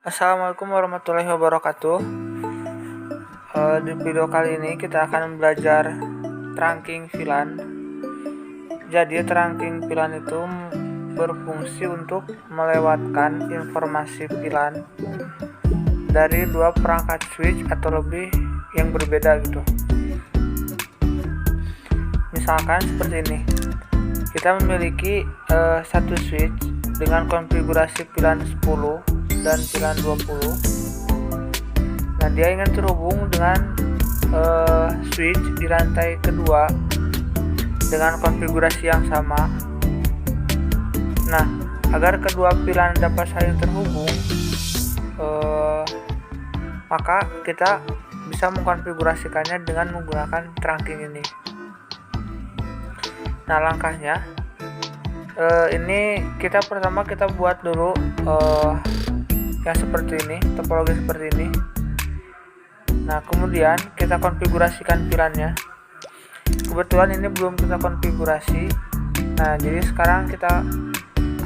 Assalamualaikum warahmatullahi wabarakatuh. Di video kali ini kita akan belajar trunking VLAN. Jadi trunking VLAN itu berfungsi untuk melewatkan informasi VLAN dari dua perangkat switch atau lebih yang berbeda gitu. Misalkan seperti ini. Kita memiliki satu switch dengan konfigurasi VLAN 10 dan VLAN 20. Nah, dia ingin terhubung dengan switch di rantai kedua dengan konfigurasi yang sama. Nah, agar kedua VLAN dapat saling terhubung, maka kita bisa mengkonfigurasikannya dengan menggunakan trunking ini. Nah, langkahnya ini pertama kita buat dulu yang seperti ini, topologi seperti ini. Nah, kemudian kita konfigurasikan VLAN-nya. Kebetulan ini belum kita konfigurasi. Nah, jadi sekarang kita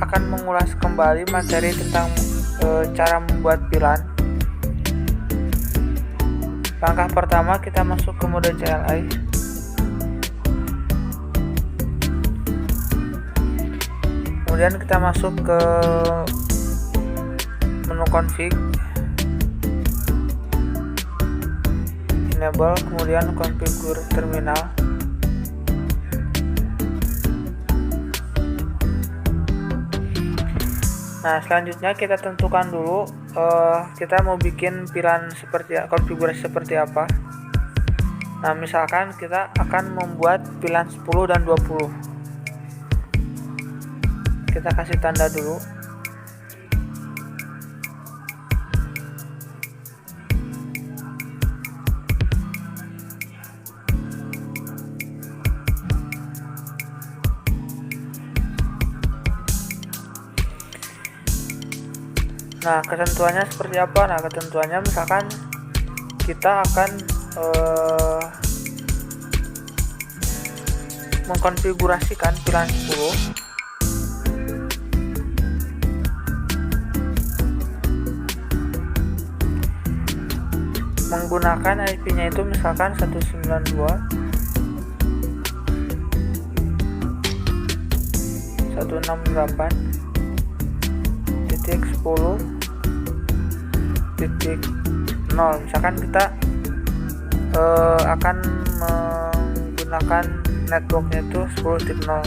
akan mengulas kembali materi tentang cara membuat VLAN. Langkah pertama, kita masuk ke mode CLI. Kemudian kita masuk ke menu config, enable, kemudian configure terminal. Nah, selanjutnya kita tentukan dulu kita mau bikin VLAN konfigurasi seperti apa. Nah, misalkan kita akan membuat VLAN 10 dan 20. Kita kasih tanda dulu. Nah, ketentuannya seperti apa? Nah, ketentuannya misalkan kita akan mengkonfigurasikan VLAN 10 menggunakan IP-nya itu misalkan 192.168.10.0. Misalkan kita akan menggunakan networknya itu 10.0.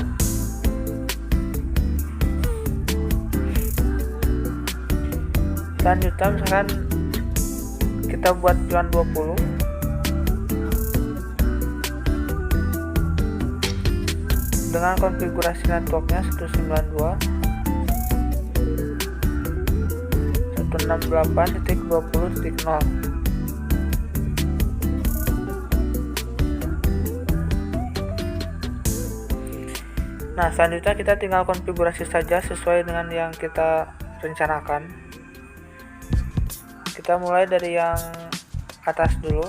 Selanjutnya misalkan kita buat VLAN 20 dengan konfigurasi networknya 192.168.20.0. Nah, selanjutnya kita tinggal konfigurasi saja sesuai dengan yang kita rencanakan. Kita mulai dari yang atas dulu.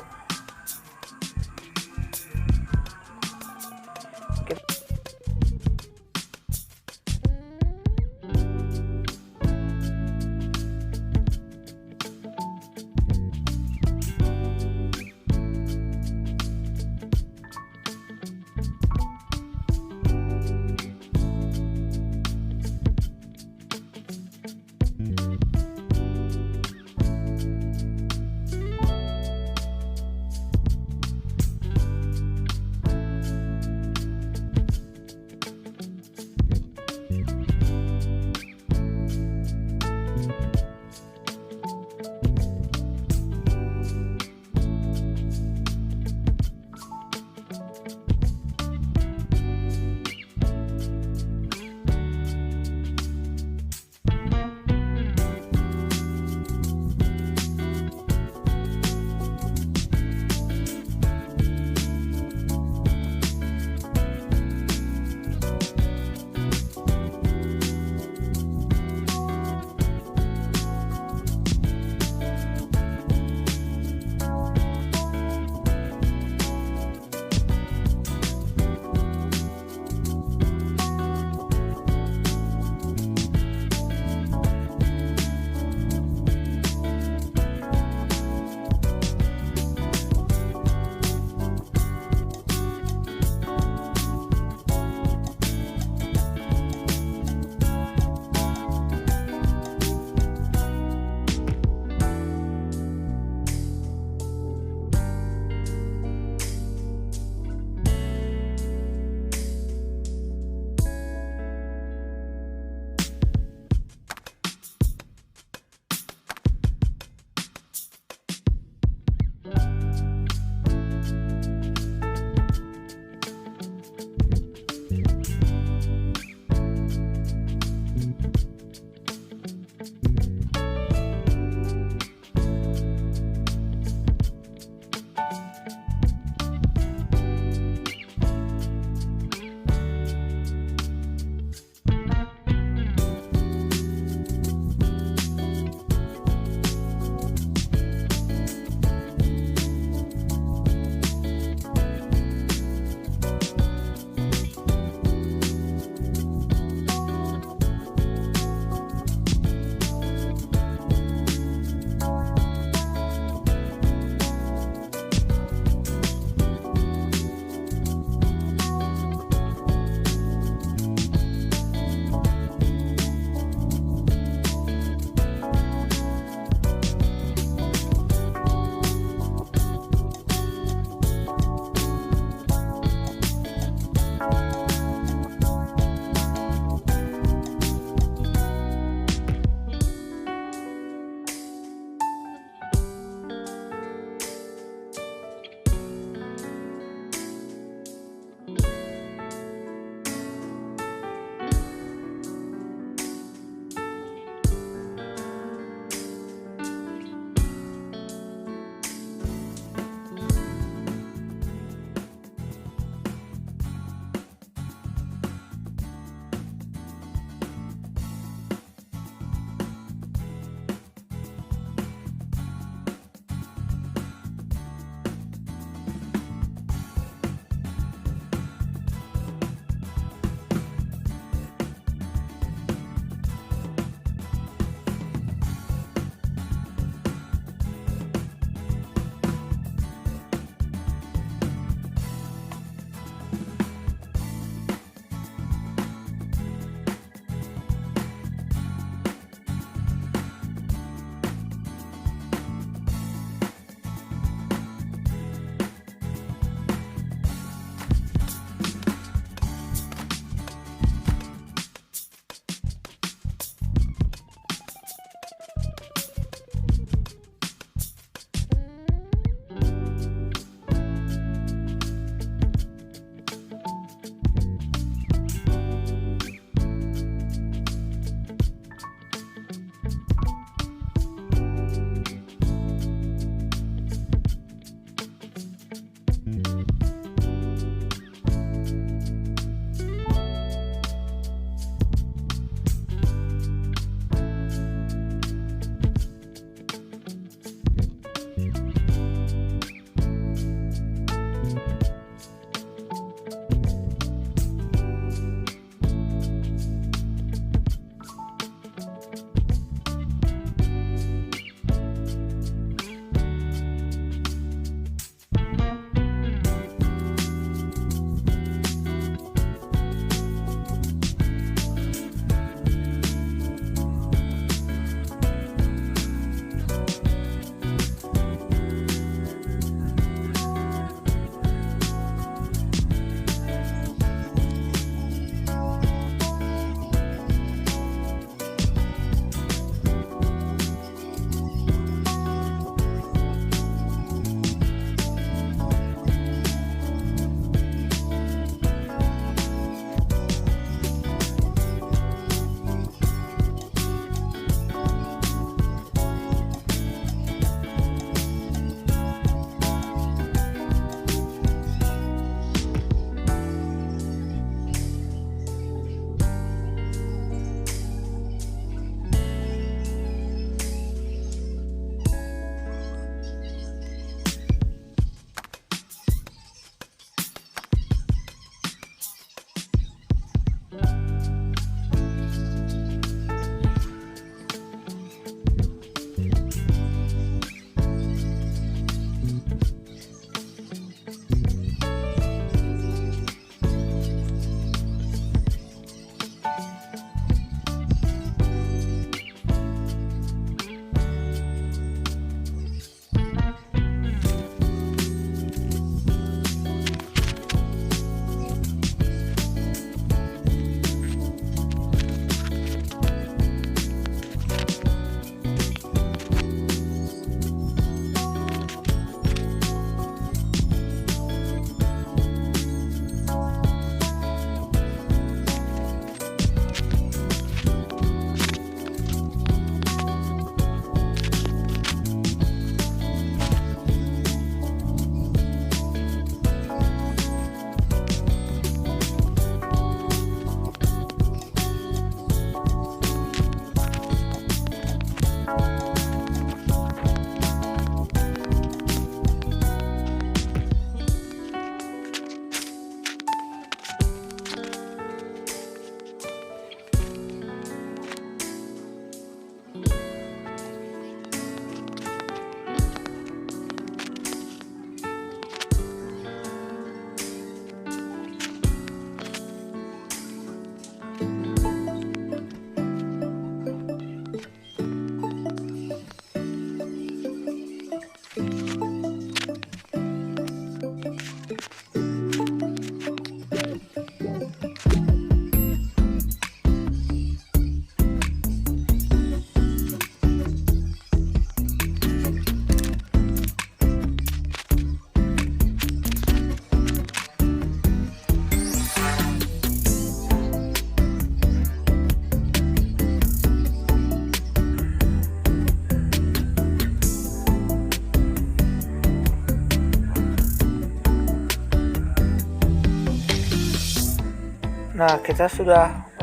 Nah, kita sudah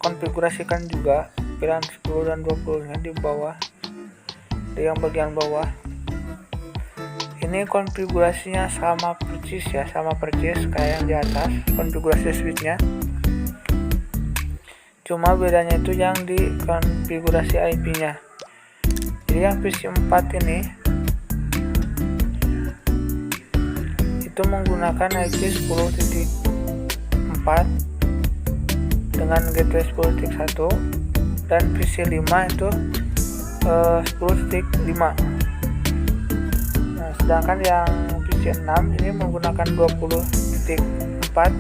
konfigurasikan juga pilihan 10 dan 20 nya di bawah, di yang bagian bawah. Ini konfigurasinya sama persis ya, sama persis kayak yang di atas konfigurasi switchnya. Cuma bedanya itu yang di konfigurasi IP-nya. Jadi yang PC4 ini itu menggunakan IP 10.4 dengan gateway 10.1, dan PC5 itu 10.5. Nah, sedangkan yang PC6 ini menggunakan 20.4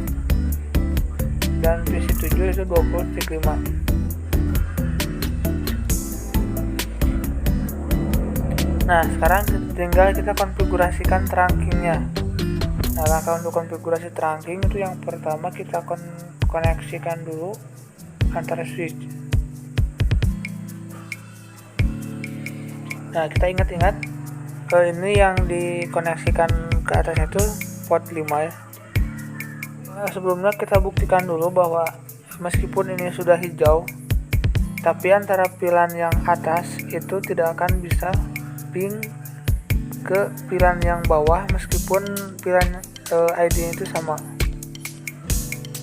dan PC7 itu 20.5. Nah, sekarang tinggal kita konfigurasikan trunkingnya. Nah, langkah untuk konfigurasi trunking itu yang pertama kita koneksikan dulu antara switch. Nah, kita ingat-ingat ini yang dikoneksikan ke atasnya itu port 5 ya. Nah, sebelumnya kita buktikan dulu bahwa meskipun ini sudah hijau, tapi antara pilihan yang atas itu tidak akan bisa ping ke pilihan yang bawah meskipun pilihan ID itu sama.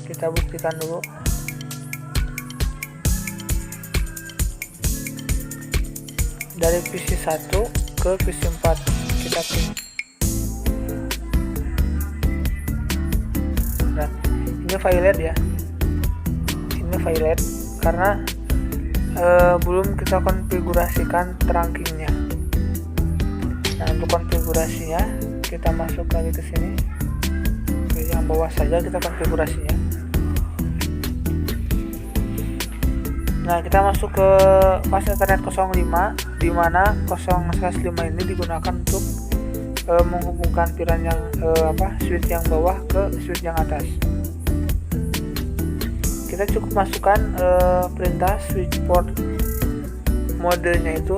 Kita buktikan dulu. Dari PC1 ke PC4 kita ping. Nah, ini violet ya. Ini violet karena belum kita konfigurasikan trunkingnya. Nah, untuk konfigurasinya kita masuk lagi ke sini, ke yang bawah saja kita konfigurasinya. Nah, kita masuk ke fast Ethernet 05, di mana 0/5 ini digunakan untuk menghubungkan pilihan yang switch yang bawah ke switch yang atas. Kita cukup masukkan perintah switch port, modenya itu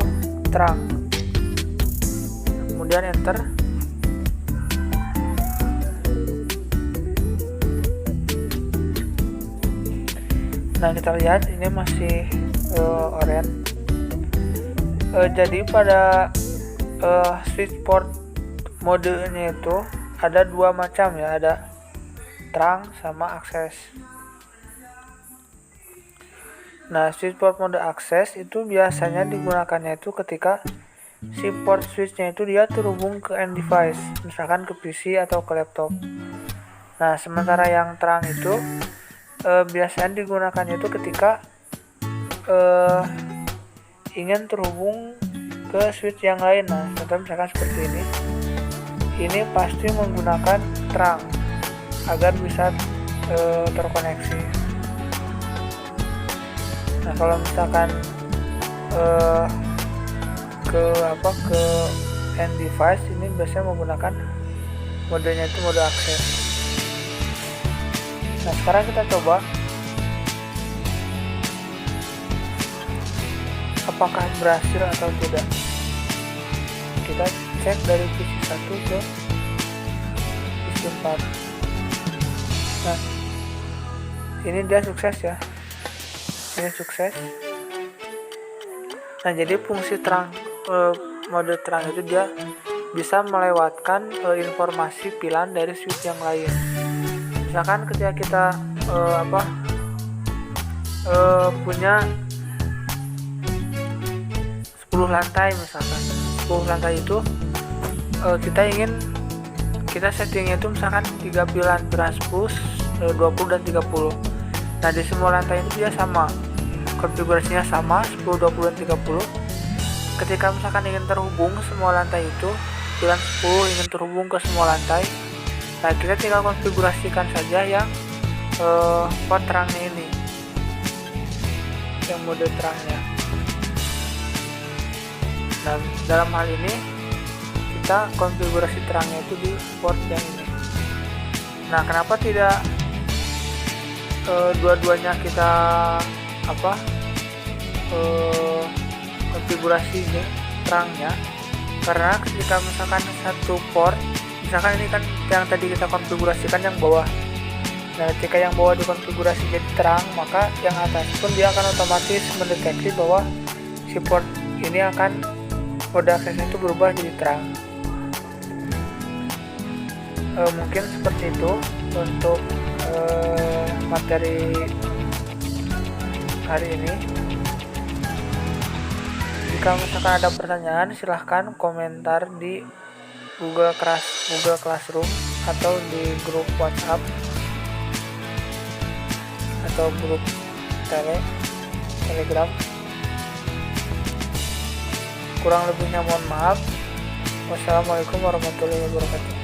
trunk, kemudian enter. Nah, kita lihat ini masih oranye. Jadi pada switch port modenya itu ada dua macam ya, ada trunk sama akses. Nah, switch port mode akses itu biasanya digunakannya itu ketika si port switchnya itu dia terhubung ke end device, misalkan ke PC atau ke laptop. Nah, sementara yang trunk itu biasanya digunakannya itu ketika ingin terhubung ke switch yang lain. Nah, contoh misalkan seperti ini pasti menggunakan trunk agar bisa terkoneksi. Nah, kalau misalkan ke end device ini biasanya menggunakan modenya itu mode akses. Nah, sekarang kita coba apakah berhasil atau tidak. Kita cek dari PC1 ke PC4. Nah, ini dia sukses ya. Ini sukses. Nah, jadi fungsi mode trunk itu dia bisa melewatkan informasi pilihan dari switch yang lain. Misalkan ketika kita punya 10 lantai, misalkan 10 lantai itu kita settingnya itu misalkan 3 pilihan transpose 20 dan 30. Nah, di semua lantai itu dia sama, konfigurasinya sama 10, 20 dan 30. Ketika misalkan ingin terhubung semua lantai itu, pilihan 10 ingin terhubung ke semua lantai, nah kita tinggal konfigurasikan saja yang port terangnya ini, yang mode terangnya. Nah, dalam hal ini kita konfigurasi terangnya itu di port yang ini. Nah, kenapa tidak dua-duanya kita konfigurasi terangnya? Karena ketika misalkan satu port, misalkan ini kan yang tadi kita konfigurasikan yang bawah, Nah, jika yang bawah dikonfigurasi jadi terang, maka yang atas pun dia akan otomatis mendeteksi bahwa si port ini akan mode aksesnya itu berubah jadi terang. Mungkin seperti itu untuk materi hari ini. Jika misalkan ada pertanyaan, silahkan komentar di Google Classroom atau di grup WhatsApp atau grup Telegram. Kurang lebihnya mohon maaf. Wassalamualaikum warahmatullahi wabarakatuh.